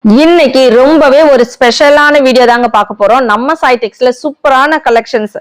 இன்னைக்கு ரொம்பவே ஒரு ஸ்பெஷலான வீடியோ தாங்க பார்க்க போறோம். நம்ம சாய்டெக்ஸ்ல சூப்பரான கலெக்ஷன்ஸ்.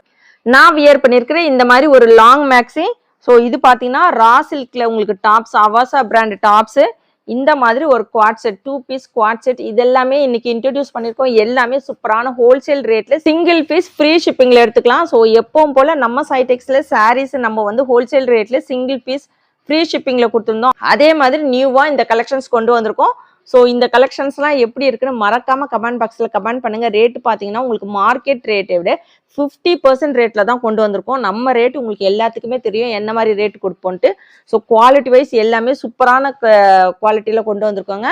நான் வியர் பண்ணிருக்கிறேன் இந்த மாதிரி ஒரு லாங் மேக்ஸி. ஸோ இது பாத்தீங்கன்னா ரா சில்க்ல உங்களுக்கு டாப்ஸ், அவாசா பிராண்ட் டாப்ஸ், இந்த மாதிரி ஒரு co-ord set, 2 piece co-ord set, இது எல்லாமே இன்னைக்கு இன்ட்ரோடியூஸ் பண்ணிருக்கோம். எல்லாமே சூப்பரான ஹோல்சேல் ரேட்ல சிங்கிள் பீஸ் ஃப்ரீ ஷிப்பிங்ல எடுத்துக்கலாம். ஸோ எப்பவும் போல நம்ம சாய்டெக்ஸ்ல சாரீஸ் நம்ம வந்து ஹோல்சேல் ரேட்ல சிங்கிள் பீஸ் ஃப்ரீ ஷிப்பிங்ல கொடுத்துருந்தோம். அதே மாதிரி நியூவா இந்த கலெக்ஷன்ஸ் கொண்டு வந்திருக்கோம். ஸோ இந்த கலெக்ஷன்ஸ்லாம் எப்படி இருக்குன்னு மறக்காம கமெண்ட் பாக்ஸில் கமெண்ட் பண்ணுங்க. ரேட்டு பார்த்தீங்கன்னா உங்களுக்கு மார்க்கெட் ரேட்டை விட 50% ரேட்டில் தான் கொண்டு வந்திருக்கோம். நம்ம ரேட் உங்களுக்கு எல்லாத்துக்குமே தெரியும் என்ன மாதிரி ரேட் கொடுப்போன்ட்டு. ஸோ குவாலிட்டி வைஸ் எல்லாமே சூப்பரான குவாலிட்டியில் கொண்டு வந்திருக்கோங்க.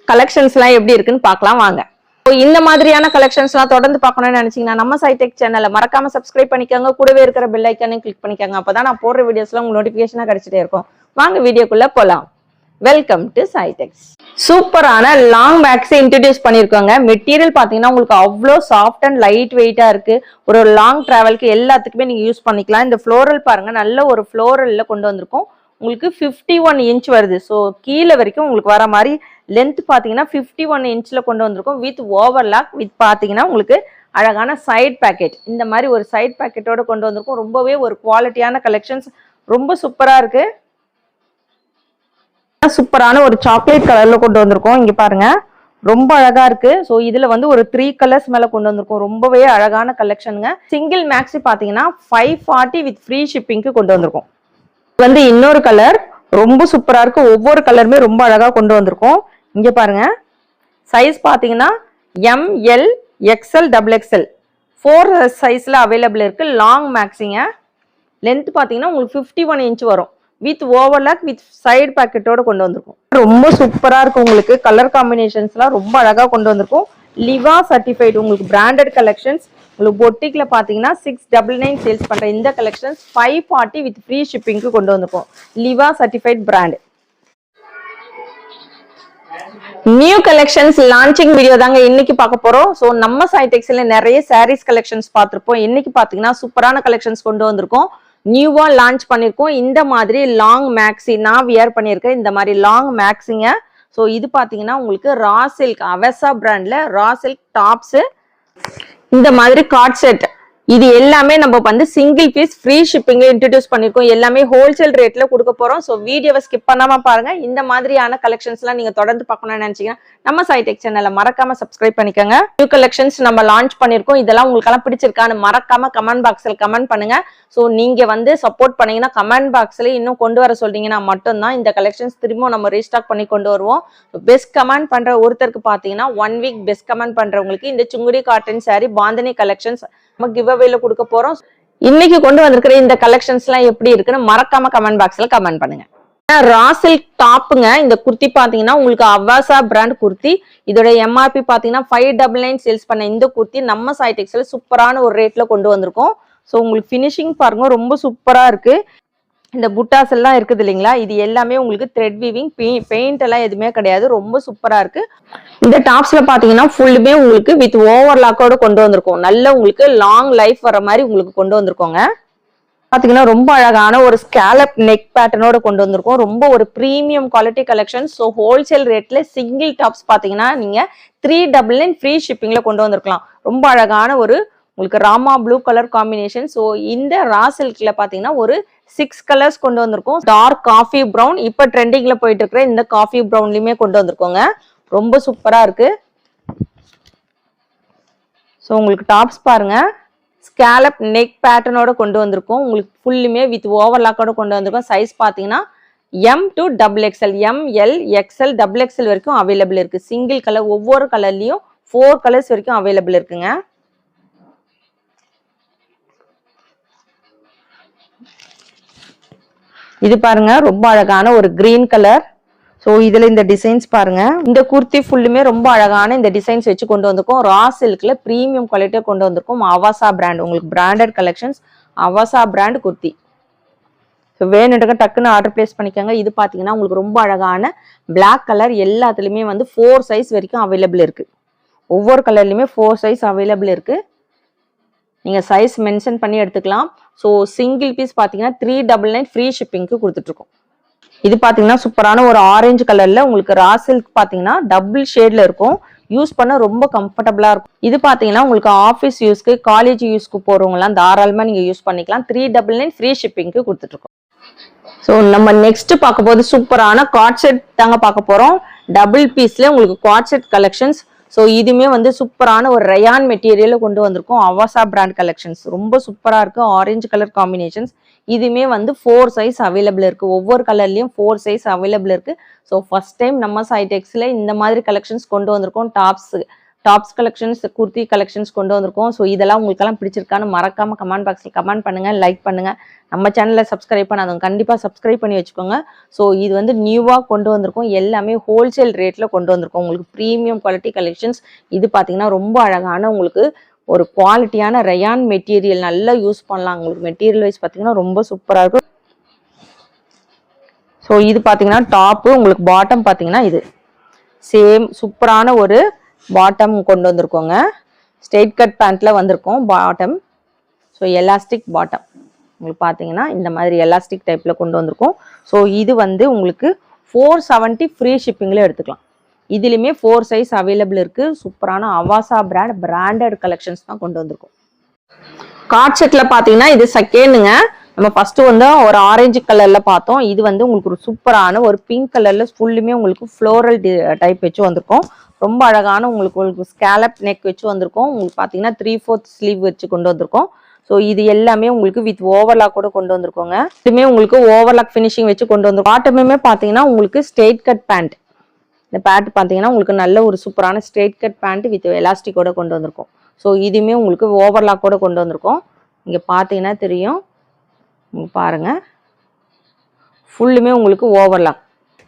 கலெக்ஷன்ஸ்லாம் எப்படி இருக்குன்னு பார்க்கலாம் வாங்க. ஸோ இந்த மாதிரியான கலெக்ஷன்ஸ்லாம் தொடர்ந்து பார்க்கணும்னு நினைச்சீங்கன்னா நம்ம சாய்டெக் சேனலை மறக்காம சப்ஸ்கிரைப் பண்ணிக்கோங்க. கூடவே இருக்கிற பெல் ஐக்கானையும் கிளிக் பண்ணிக்கோங்க. அப்பதான் நான் போடுற வீடியோஸ்லாம் உங்களுக்கு நோட்டிஃபிகேஷனாக கிடைச்சிட்டே இருக்கும். வாங்க வீடியோக்குள்ள போகலாம். Welcome to சாய்டெக்ஸ். சூப்பரான லாங் பேக்ஸ் இன்ட்ரடியூஸ் பண்ணிருக்கோங்க. மெட்டீரியல் பாத்தீங்கன்னா உங்களுக்கு அவ்வளோ சாஃப்ட் அண்ட் லைட் வெயிட்டா இருக்கு. ஒரு லாங் டிராவலுக்கு எல்லாத்துக்குமே நீங்க யூஸ் பண்ணிக்கலாம். இந்த ஃப்ளோரல் பாருங்க, நல்ல ஒரு ஃப்ளோரல்ல கொண்டு வந்திருக்கோம். உங்களுக்கு 51 இன்ச் வருது. ஸோ கீழே வரைக்கும் உங்களுக்கு வர மாதிரி லென்த் பாத்தீங்கன்னா 51 இன்ச்ல கொண்டு வந்திருக்கோம். வித் ஓவர்லாக் வித் பாத்தீங்கன்னா உங்களுக்கு அழகான சைட் பேக்கெட், இந்த மாதிரி ஒரு சைட் பேக்கெட்டோட கொண்டு வந்திருக்கோம். ரொம்பவே ஒரு குவாலிட்டியான கலெக்ஷன்ஸ், ரொம்ப சூப்பரா இருக்கு. சூப்பரான ஒரு சாக்லேட் கலர்ல கொண்டு வந்திருக்கோம். இங்க பாருங்க, ரொம்ப அழகா இருக்கு. ஸோ இதுல வந்து ஒரு 3 கலர்ஸ் மேல கொண்டு வந்திருக்கோம். ரொம்பவே அழகான கலெக்ஷனுங்க. சிங்கிள் மேக்ஸி பாத்தீங்கன்னா 540 வித் ஃப்ரீ ஷிப்பிங்க்கு கொண்டு வந்திருக்கோம். இது வந்து இன்னொரு கலர், ரொம்ப சூப்பரா இருக்கு. ஒவ்வொரு கலருமே ரொம்ப அழகா கொண்டு வந்திருக்கோம். இங்க பாருங்க, சைஸ் பாத்தீங்கன்னா ML XL XXL 4 சைஸ்ல அவைலபிள் இருக்கு. லாங் மேக்ஸிங்க. லென்த் பாத்தீங்கன்னா உங்களுக்கு 51 இன்ச் வரும். வித் ஓவர்லாக் வித் சைடு பாக்கெட்டோட கொண்டு வந்திருக்கும். ரொம்ப சூப்பரா இருக்கும். உங்களுக்கு கலர் காம்பினேஷன்ஸ்லாம் ரொம்ப அழகா கொண்டு வந்திருக்கும். லிவா சர்டிஃபைடு உங்களுக்கு பிராண்டட் கலெக்ஷன்ஸ். உங்களுக்கு பொட்டிக்ல பாத்தீங்கன்னா 699 சேல்ஸ் பண்ற இந்த கலெக்ஷன்ஸ் 540 வித் ஃப்ரீ ஷிப்பிங்க்கு கொண்டு வந்திருக்கும். Liva certified brand. New collections launching video தாங்க இன்னைக்கு பார்க்க போறோம். ஸோ நம்ம சாய்டெக்ஸ்ல நிறைய சாரீஸ் கலெக்ஷன்ஸ் பார்த்திருப்போம். இன்னைக்கு பாத்தீங்கன்னா சூப்பரான கலெக்ஷன்ஸ் கொண்டு வந்திருக்கோம். நியூவா லான்ச் பண்ணிருக்கோம். இந்த மாதிரி லாங் மேக்ஸி நான் வியர் பண்ணிருக்கேன். இந்த மாதிரி லாங் மேக்ஸிங்க. ஸோ இது பாத்தீங்கன்னா உங்களுக்கு ரா சில்க், அவசா பிராண்ட்ல ரா சில்க் டாப்ஸ், இந்த மாதிரி கார்ட் செட், இது எல்லாமே நம்ம வந்து சிங்கிள் பீஸ் ஃப்ரீ ஷிப்பிங்ல இன்ட்ரடியூஸ் பண்ணிருக்கோம். எல்லாமே ஹோல்சேல் ரேட்ல கொடுக்க போறோம். ஸோ வீடியோவை ஸ்கிப் பண்ணாம பாருங்க. இந்த மாதிரியான கலெக்ஷன்ஸ் எல்லாம் நீங்க தொடர்ந்து பார்க்கணும்னு நினைச்சீங்கன்னா நம்ம சாய்டெக் சேனலை மறக்காம சப்ஸ்கிரைப் பண்ணிக்கோங்க. நியூ கலெக்ஷன்ஸ் நம்ம லான்ச் பண்ணிருக்கோம். இதெல்லாம் உங்களுக்கு எல்லாம் பிடிச்சிருக்கான்னு மறக்காம கமெண்ட் பாக்ஸ்ல கமெண்ட் பண்ணுங்க. ஸோ நீங்க வந்து சப்போர்ட் பண்ணீங்கன்னா கமெண்ட் பாக்ஸ்ல இன்னும் கொண்டு வர சொல்றீங்கன்னா மட்டும்தான் இந்த கலெக்ஷன்ஸ் திரும்ப நம்ம ரீஸ்டாக் பண்ணி கொண்டு வருவோம். பெஸ்ட் கமெண்ட் பண்ற ஒருத்தருக்கு பாத்தீங்கன்னா 1 வீக் பெஸ்ட் கமெண்ட் பண்றவங்களுக்கு இந்த Sungudi cotton sorry bandhani collections நம்ம கிவ் அவேல கொடுக்க போறோம். இன்னைக்கு கொண்டு வந்திருக்கிற இந்த கலெக்ஷன்ஸ் எல்லாம் எப்படி இருக்குன்னு மறக்காம கமெண்ட் பாக்ஸ்ல கமெண்ட் பண்ணுங்க. ரா சில்க் டாப்புங்க. இந்த குர்த்தி பாத்தீங்கன்னா உங்களுக்கு அவாசா பிராண்ட் குர்த்தி. இதோட MRP பாத்தீங்கன்னா 599 சேல்ஸ் பண்ண இந்த குர்த்தி நம்ம சாய்டெக்ஸ்ல சூப்பரான ஒரு ரேட்ல கொண்டு வந்திருக்கோம். ஸோ உங்களுக்கு ஃபினிஷிங் பாருங்க, ரொம்ப சூப்பரா இருக்கு. இந்த புட்டாஸ் எல்லாம் இருக்குது இல்லைங்களா, இது எல்லாமே உங்களுக்கு த்ரெட் வீவிங், பெயிண்ட் எல்லாம் எதுவுமே கிடையாது. ரொம்ப சூப்பரா இருக்கு. இந்த டாப்ஸ்ல பாத்தீங்கன்னா ஃபுல்லுமே உங்களுக்கு வித் ஓவர்லாக்கோட கொண்டு வந்திருக்கோம். நல்ல உங்களுக்கு லாங் லைஃப் வர மாதிரி உங்களுக்கு கொண்டு வந்திருக்கோங்க. பாத்தீங்கன்னா ரொம்ப அழகான ஒரு ஸ்கேலப் நெக் பேட்டர்னோட கொண்டு வந்திருக்கோம். ரொம்ப ஒரு premium quality collection. So wholesale ரேட்ல சிங்கிள் டாப்ஸ் பாத்தீங்கன்னா நீங்க 399 ஃப்ரீ ஷிப்பிங்ல கொண்டு வந்திருக்கலாம். ரொம்ப அழகான ஒரு உங்களுக்கு Rama blue colour combination. So இந்த ரா சில்க்ல பாத்தீங்கன்னா ஒரு 6 கலர்ஸ் கொண்டு வந்திருக்கோம். டார்க் காஃபி ப்ரௌன், இப்ப ட்ரெண்டிங்ல போயிட்டு இருக்கிற இந்த காஃபி ப்ரௌன்லயுமே கொண்டு வந்திருக்கோங்க. ரொம்ப சூப்பரா இருக்கு. ஸோ உங்களுக்கு டாப்ஸ் பாருங்க, ஸ்கேலப் நெக் பேட்டர்னோட கொண்டு வந்திருக்கோம். உங்களுக்கு ஃபுல்லுமே வித் ஓவர்லாக்கோட கொண்டு வந்திருக்கோம். சைஸ் பாத்தீங்கன்னா M to XXL, ML XL XXL வரைக்கும் அவைலபிள் இருக்கு. சிங்கிள் கலர், ஒவ்வொரு கலர்லயும் 4 கலர்ஸ் வரைக்கும் அவைலபிள் இருக்குங்க. இது பாருங்க, ரொம்ப அழகான ஒரு கிரீன் கலர். ஸோ இதுல இந்த டிசைன்ஸ் பாருங்க. இந்த குர்த்தி ஃபுல்லுமே ரொம்ப அழகான இந்த டிசைன்ஸ் வச்சு கொண்டு வந்திருக்கோம். ரா சில்க்ல பிரீமியம் குவாலிட்டியா கொண்டு வந்திருக்கோம். அவாசா பிராண்ட், உங்களுக்கு branded collections, Avaasa brand kurti. So வேணுன்றங்க டக்குன்னு ஆர்டர் பிளேஸ் பண்ணிக்கோங்க. இது பாத்தீங்கன்னா உங்களுக்கு ரொம்ப அழகான பிளாக் கலர். எல்லாத்துலயுமே வந்து 4 சைஸ் வரைக்கும் அவைலபிள் இருக்கு. ஒவ்வொரு கலர்லயுமே 4 சைஸ் அவைலபிள் இருக்கு. நீங்க சைஸ் மென்ஷன் பண்ணி எடுத்துக்கலாம். ஸோ சிங்கிள் பீஸ் பாத்தீங்கன்னா 399 ஃப்ரீ ஷிப்பிங்க்கு கொடுத்துட்டு இருக்கோம். இது பாத்தீங்கன்னா சூப்பரான ஒரு ஆரஞ்சு கலர்ல உங்களுக்கு ரா சில்க் பாத்தீங்கன்னா டபுள் ஷேட்ல இருக்கும். யூஸ் பண்ண ரொம்ப கம்ஃபர்டபுளா இருக்கும். இது பாத்தீங்கன்னா உங்களுக்கு ஆஃபீஸ் யூஸ்க்கு காலேஜ் யூஸ்க்கு போறவங்க எல்லாம் தாராளமா நீங்க யூஸ் பண்ணிக்கலாம். 399 ஃப்ரீ ஷிப்பிங்க்கு கொடுத்துட்டு இருக்கோம். ஸோ நம்ம நெக்ஸ்ட் பார்க்க போது சூப்பரான காட் செட் தாங்க பார்க்க போறோம். டபுள் பீஸ்ல உங்களுக்கு காட் செட் கலெக்ஷன்ஸ். ஸோ இதுவுமே வந்து சூப்பரான ஒரு ரயான் மெட்டீரியல கொண்டு வந்திருக்கோம். அவாசா பிராண்ட் கலெக்ஷன்ஸ் ரொம்ப சூப்பரா இருக்கு. Orange colour combinations. இதுவுமே வந்து 4 சைஸ் அவைலபிள் இருக்கு. ஒவ்வொரு கலர்லயும் 4 சைஸ் அவைலபிள் இருக்கு. ஸோ ஃபர்ஸ்ட் டைம் நம்ம சைடெக்ஸ்ல இந்த மாதிரி கலெக்ஷன்ஸ் கொண்டு வந்திருக்கோம். டாப்ஸ் கலெக்ஷன்ஸ், குர்த்தி கலெக்ஷன்ஸ் கொண்டு வந்திருக்கோம். ஸோ இதெல்லாம் உங்களுக்கெல்லாம் பிடிச்சிருக்கான்னு மறக்காம கமெண்ட் பாக்ஸில் கமெண்ட் பண்ணுங்க, லைக் பண்ணுங்க. நம்ம சேனலை சப்ஸ்கிரைப் பண்ணாதவங்க கண்டிப்பாக சப்ஸ்கிரைப் பண்ணி வச்சுக்கோங்க. ஸோ இது வந்து நியூவாக கொண்டு வந்திருக்கோம். எல்லாமே ஹோல்சேல் ரேட்டில் கொண்டு வந்திருக்கோம். உங்களுக்கு ப்ரீமியம் குவாலிட்டி கலெக்ஷன்ஸ். இது பார்த்தீங்கன்னா ரொம்ப அழகான உங்களுக்கு ஒரு குவாலிட்டியான ரயான் மெட்டீரியல் நல்லா யூஸ் பண்ணலாம். உங்களுக்கு மெட்டீரியல் வைஸ் பார்த்தீங்கன்னா ரொம்ப சூப்பராக இருக்கும். ஸோ இது பார்த்தீங்கன்னா டாப்பு, உங்களுக்கு பாட்டம் பார்த்தீங்கன்னா இது சேம் சூப்பரான ஒரு பாட்டம் கொண்டு வந்திருக்கோங்க. ஸ்ட்ரெயிட் கட் பேண்ட்ல வந்திருக்கோம் பாட்டம். ஸோ எலாஸ்டிக் பாட்டம் உங்களுக்கு பார்த்தீங்கன்னா இந்த மாதிரி எலாஸ்டிக் டைப்ல கொண்டு வந்திருக்கோம். ஸோ இது வந்து உங்களுக்கு 470 ஃப்ரீ ஷிப்பிங்ல எடுத்துக்கலாம். இதுலயுமே 4 சைஸ் அவைலபிள் இருக்கு. சூப்பரான அவாசா பிராண்டட் கலெக்ஷன்ஸ் தான் கொண்டு வந்திருக்கோம். கார்ட் செட்ல பாத்தீங்கன்னா இது செகண்டுங்க. நம்ம ஃபர்ஸ்ட் வந்து ஒரு ஆரஞ்சு கலர்ல பார்த்தோம். இது வந்து உங்களுக்கு ஒரு சூப்பரான ஒரு பிங்க் கலர்ல ஃபுல்லுமே உங்களுக்கு ஃப்ளோரல் டைப் வச்சு வந்திருக்கும். ரொம்ப அழகான உங்களுக்கு ஸ்கேலப் நெக் வச்சு வந்திருக்கும். உங்களுக்கு பாத்தீங்கன்னா 3/4 ஸ்லீவ் வச்சு கொண்டு வந்திருக்கோம். ஸோ இது எல்லாமே உங்களுக்கு வித் ஓவர்லாக் கூட கொண்டு வந்திருக்கோங்க. இதுமே உங்களுக்கு ஓவர்லாக் ஃபினிஷிங் வச்சு கொண்டு வந்திருக்கோம். பாட்டமுமே பாத்தீங்கன்னா உங்களுக்கு ஸ்ட்ரெயிட் கட் பேண்ட். இந்த பேண்ட் பாத்தீங்கன்னா உங்களுக்கு நல்ல ஒரு சூப்பரான ஸ்ட்ரெயிட் கட் பேண்ட் வித் எலாஸ்டிக்கோட கொண்டு வந்திருக்கோம். ஸோ இதுமே உங்களுக்கு ஓவர்லாக் கூட கொண்டு வந்திருக்கோம். இங்க பாத்தீங்கன்னா தெரியும், பாருங்க ஃபுல்லுமே உங்களுக்கு ஓவர்லாக்.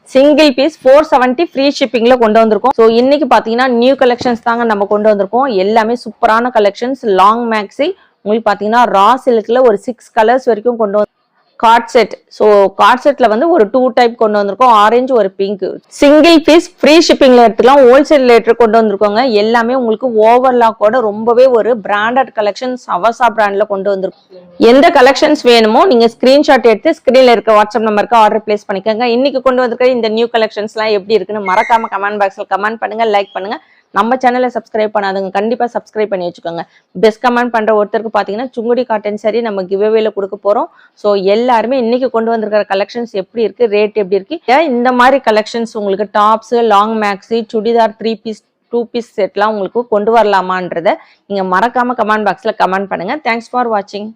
சிங்கிள் பீஸ் 470 ஃப்ரீ ஷிப்பிங்ல கொண்டு வந்திருக்கோம். ஸோ இன்னைக்கு பாத்தீங்கன்னா நியூ கலெக்ஷன்ஸ் தாங்க நம்ம கொண்டு வந்திருக்கோம். எல்லாமே சூப்பரான கலெக்ஷன்ஸ். லாங் மேக்ஸி உங்களுக்கு பாத்தீங்கன்னா ரா சில்க்ல ஒரு 6 கலர்ஸ் வரைக்கும் கொண்டு வந்து கார்ட் செட். ஸோ கார்ட் செட்ல வந்து ஒரு 2 டைப் கொண்டு வந்திருக்கோம். ஆரஞ்சு ஒரு பிங்க். சிங்கிள் பீஸ் ஃப்ரீ ஷிப்பிங்ல எடுத்துக்கலாம். ஹோல்சேல் ரேட்ல கொண்டு வந்திருக்கோங்க. எல்லாமே உங்களுக்கு ஓவர்லாக்கோட ரொம்பவே ஒரு பிராண்டட் கலெக்ஷன்ஸ் அவசா பிராண்ட்ல கொண்டு வந்திருக்கோம். எந்த கலெக்ஷன்ஸ் வேணுமோ நீங்க ஸ்கிரீன்ஷாட் எடுத்து ஸ்கிரீன்ல இருக்க வாட்ஸ்அப் நம்பருக்கு ஆர்டர் பிளேஸ் பண்ணிக்கோங்க. இன்னைக்கு கொண்டு வந்திருக்க இந்த நியூ கலெக்ஷன்ஸ் எல்லாம் எப்படி இருக்குன்னு மறக்காம கமெண்ட் பாக்ஸ்ல கமெண்ட் பண்ணுங்க, லைக் பண்ணுங்க. நம்ம சேனலை சப்ஸ்கிரைப் பண்ணாதவங்க கண்டிப்பா சப்ஸ்கிரைப் பண்ணி வச்சுக்கோங்க. பெஸ்ட் கமெண்ட் பண்ற ஒருத்தருக்கு பாத்தீங்கன்னா சுங்குடி காட்டன் சாரி நம்ம கிவ்அவேல கொடுக்க போறோம். ஸோ எல்லாருமே இன்னைக்கு கொண்டு வந்திருக்கிற கலெக்ஷன்ஸ் எப்படி இருக்கு, ரேட் எப்படி இருக்கு, இந்த மாதிரி கலெக்ஷன்ஸ் உங்களுக்கு tops, long maxi, churidar 3 piece 2 piece செட்லாம் உங்களுக்கு கொண்டு வரலாமான்றத நீங்க மறக்காம கமெண்ட் பாக்ஸ்ல கமெண்ட் பண்ணுங்க. தேங்க்ஸ் ஃபார் வாட்சிங்.